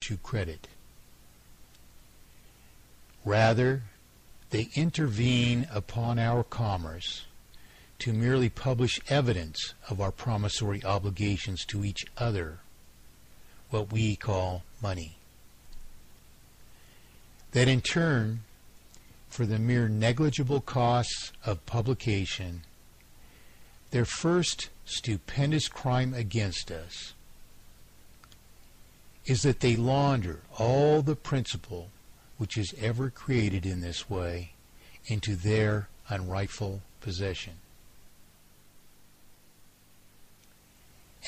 to credit. Rather, they intervene upon our commerce to merely publish evidence of our promissory obligations to each other, what we call money. That in turn, for the mere negligible costs of publication, their first stupendous crime against us is that they launder all the principle which is ever created in this way into their unrightful possession.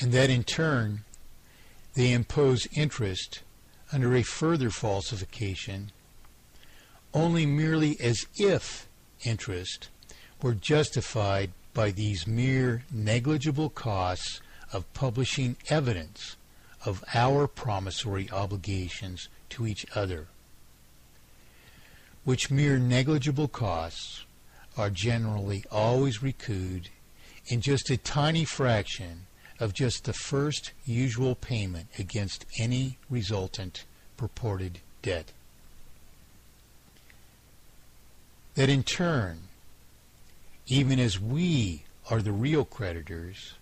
And that in turn, they impose interest under a further falsification, only merely as if interest were justified by these mere negligible costs of publishing evidence of our promissory obligations to each other, which mere negligible costs are generally always recouped in just a tiny fraction of just the first usual payment against any resultant purported debt. That in turn, even as we are the real creditors,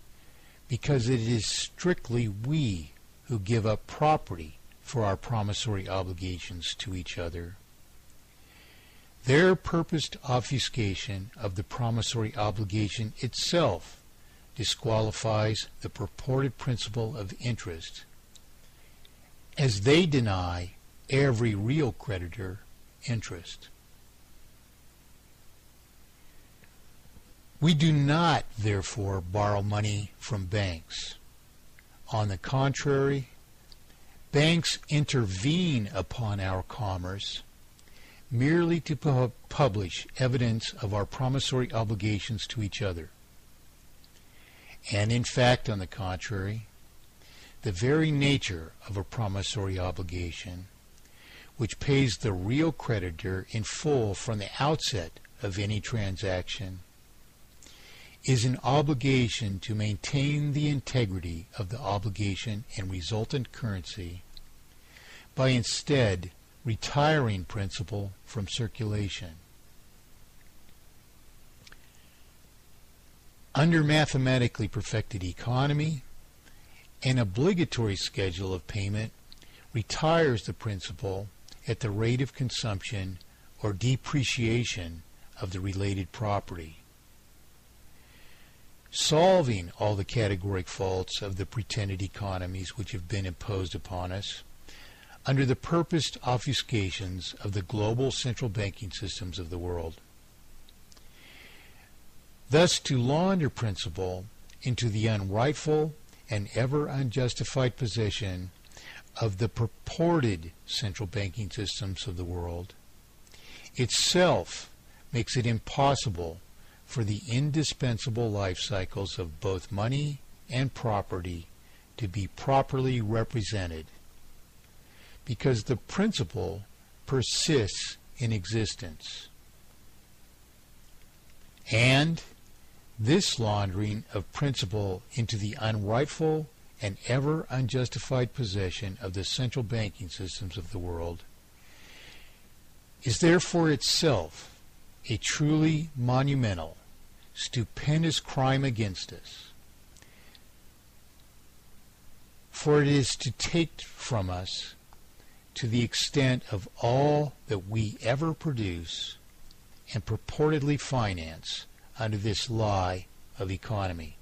because it is strictly we who give up property for our promissory obligations to each other, their purposed obfuscation of the promissory obligation itself disqualifies the purported principle of interest, as they deny every real creditor interest. We do not, therefore, borrow money from banks. On the contrary, banks intervene upon our commerce merely to publish evidence of our promissory obligations to each other. And in fact, on the contrary, the very nature of a promissory obligation, which pays the real creditor in full from the outset of any transaction, is an obligation to maintain the integrity of the obligation and resultant currency by instead retiring principal from circulation. Under mathematically perfected economy, an obligatory schedule of payment retires the principal at the rate of consumption or depreciation of the related property. Solving all the categoric faults of the pretended economies which have been imposed upon us under the purposed obfuscations of the global central banking systems of the world. Thus, to launder principle into the unrightful and ever unjustified possession of the purported central banking systems of the world itself makes it impossible for the indispensable life cycles of both money and property to be properly represented, because the principle persists in existence. And this laundering of principle into the unrightful and ever unjustified possession of the central banking systems of the world is therefore itself a truly monumental, stupendous crime against us. For it is to take from us, to the extent of all that we ever produce and purportedly finance under this lie of economy.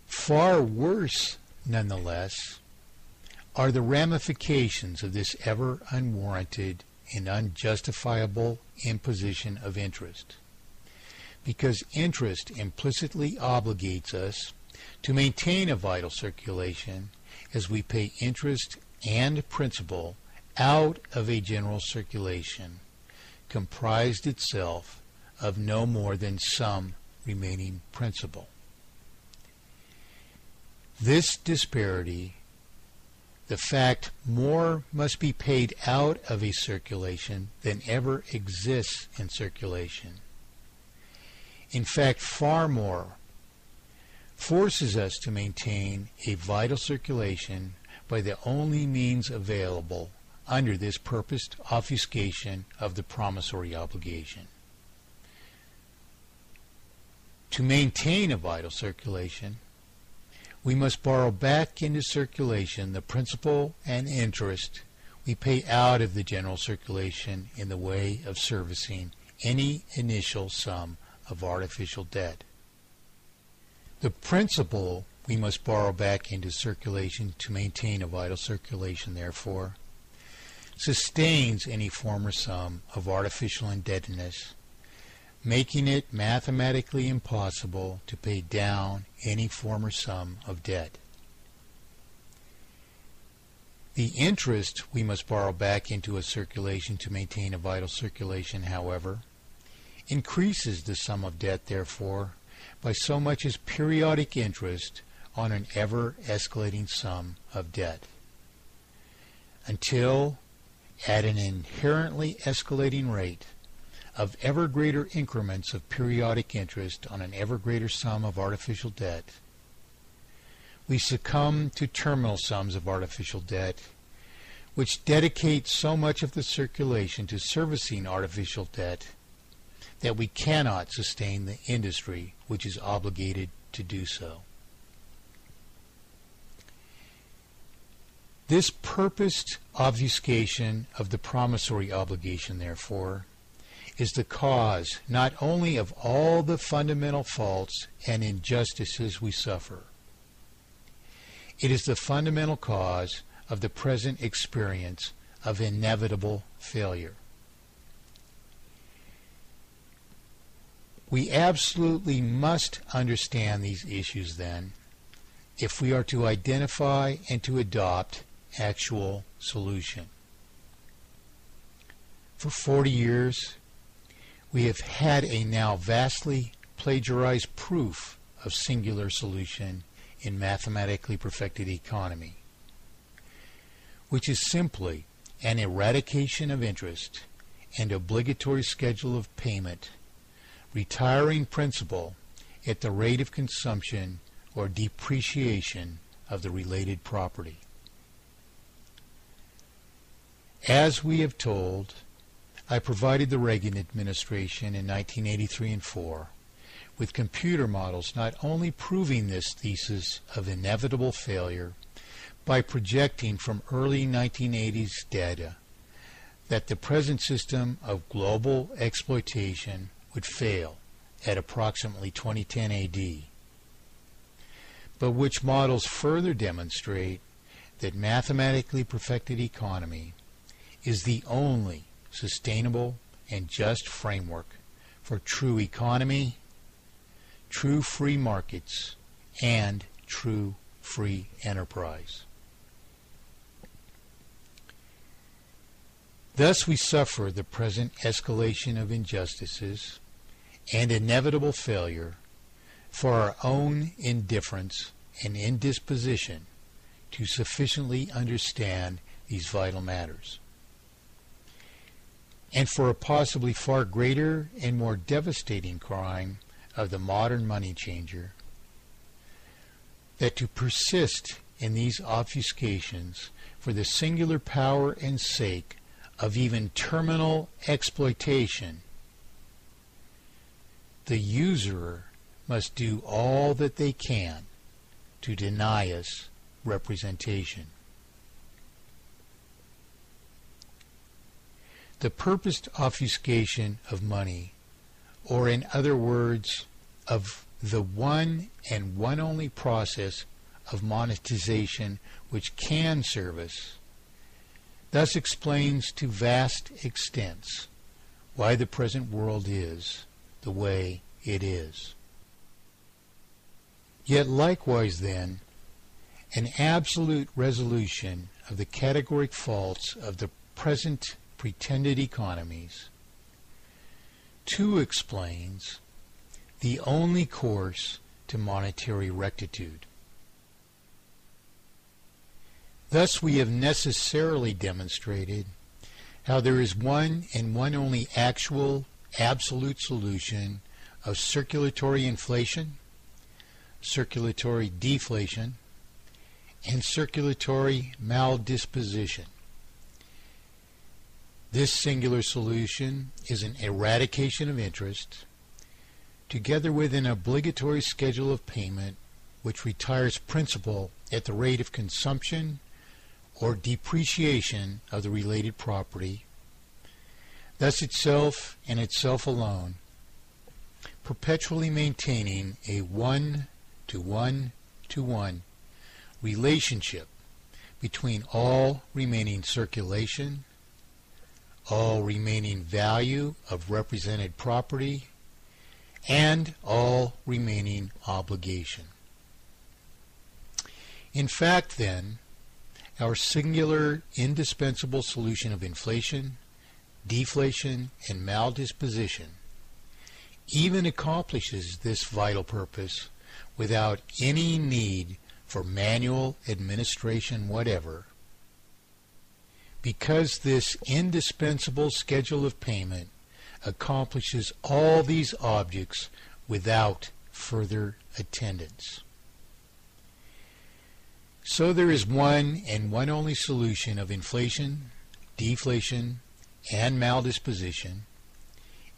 Far worse, nonetheless, are the ramifications of this ever unwarranted and unjustifiable imposition of interest, because interest implicitly obligates us to maintain a vital circulation as we pay interest and principal out of a general circulation comprised itself of no more than some remaining principal. This disparity, the fact more must be paid out of a circulation than ever exists in circulation, in fact far more, forces us to maintain a vital circulation by the only means available under this purposed obfuscation of the promissory obligation. To maintain a vital circulation, we must borrow back into circulation the principal and interest we pay out of the general circulation in the way of servicing any initial sum of artificial debt. The principal we must borrow back into circulation to maintain a vital circulation, therefore, sustains any former sum of artificial indebtedness, making it mathematically impossible to pay down any former sum of debt. The interest we must borrow back into a circulation to maintain a vital circulation, however, increases the sum of debt, therefore, by so much as periodic interest on an ever-escalating sum of debt, until, at an inherently escalating rate of ever greater increments of periodic interest on an ever greater sum of artificial debt, we succumb to terminal sums of artificial debt, which dedicate so much of the circulation to servicing artificial debt that we cannot sustain the industry which is obligated to do so. This purposed obfuscation of the promissory obligation, therefore, is the cause not only of all the fundamental faults and injustices we suffer. It is the fundamental cause of the present experience of inevitable failure. We absolutely must understand these issues, then, if we are to identify and to adopt actual solution. For 40 years, we have had a now vastly plagiarized proof of singular solution in mathematically perfected economy, which is simply an eradication of interest and obligatory schedule of payment, retiring principal at the rate of consumption or depreciation of the related property. As we have told, I provided the Reagan administration in 1983 and 4 with computer models not only proving this thesis of inevitable failure by projecting from early 1980s data that the present system of global exploitation would fail at approximately 2010 AD, but which models further demonstrate that mathematically perfected economy is the only sustainable and just framework for true economy, true free markets, and true free enterprise. Thus we suffer the present escalation of injustices and inevitable failure for our own indifference and indisposition to sufficiently understand these vital matters, and for a possibly far greater and more devastating crime of the modern money changer, that to persist in these obfuscations for the singular power and sake of even terminal exploitation, the usurer must do all that they can to deny us representation. The purposed obfuscation of money, or in other words, of the one and one only process of monetization which can serve us, thus explains to vast extents why the present world is the way it is. Yet likewise, then, an absolute resolution of the categoric faults of the present pretended economies too explains the only course to monetary rectitude. Thus we have necessarily demonstrated how there is one and one only actual absolute solution of circulatory inflation, circulatory deflation, and circulatory maldisposition. This singular solution is an eradication of interest, together with an obligatory schedule of payment which retires principal at the rate of consumption or depreciation of the related property, thus itself and itself alone, perpetually maintaining a 1-to-1-to-1 relationship between all remaining circulation, all remaining value of represented property, and all remaining obligation. In fact, then, our singular indispensable solution of inflation, deflation, and maldisposition even accomplishes this vital purpose without any need for manual administration whatever, because this indispensable schedule of payment accomplishes all these objects without further attendance. So there is one and one only solution of inflation, deflation, and maldisposition,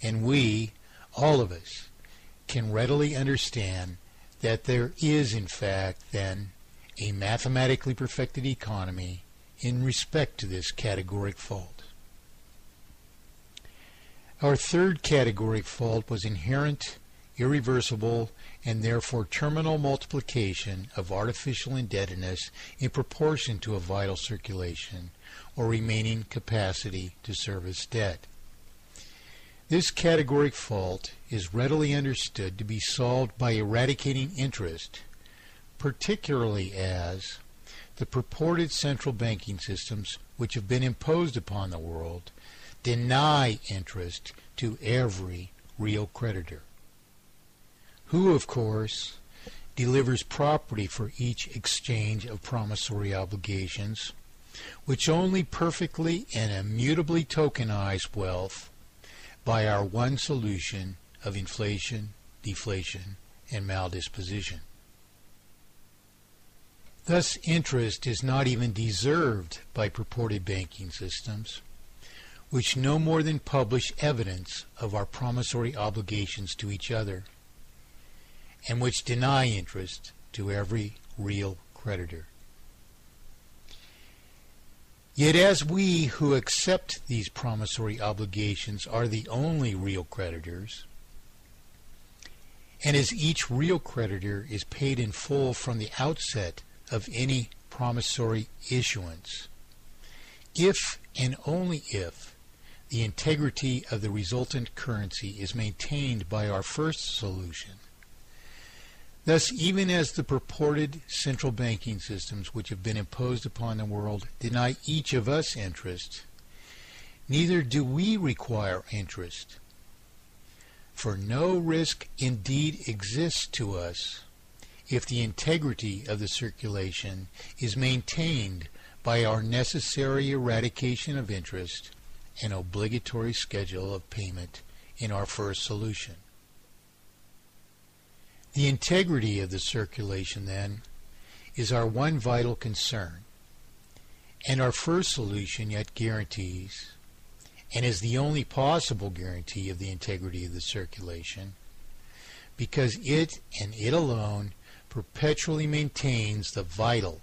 and we, all of us, can readily understand that there is in fact then a mathematically perfected economy in respect to this categoric fault. Our third categoric fault was inherent, irreversible, and therefore terminal multiplication of artificial indebtedness in proportion to a vital circulation or remaining capacity to service debt. This categoric fault is readily understood to be solved by eradicating interest, particularly as the purported central banking systems which have been imposed upon the world deny interest to every real creditor, who, of course, delivers property for each exchange of promissory obligations, which only perfectly and immutably tokenize wealth by our one solution of inflation, deflation, and maldisposition. Thus, interest is not even deserved by purported banking systems, which no more than publish evidence of our promissory obligations to each other, and which deny interest to every real creditor. Yet as we who accept these promissory obligations are the only real creditors, and as each real creditor is paid in full from the outset of any promissory issuance, if and only if the integrity of the resultant currency is maintained by our first solution, thus, even as the purported central banking systems which have been imposed upon the world deny each of us interest, neither do we require interest. For no risk indeed exists to us if the integrity of the circulation is maintained by our necessary eradication of interest and obligatory schedule of payment in our first solution. The integrity of the circulation, then, is our one vital concern, and our first solution yet guarantees, and is the only possible guarantee of the integrity of the circulation, because it and it alone perpetually maintains the vital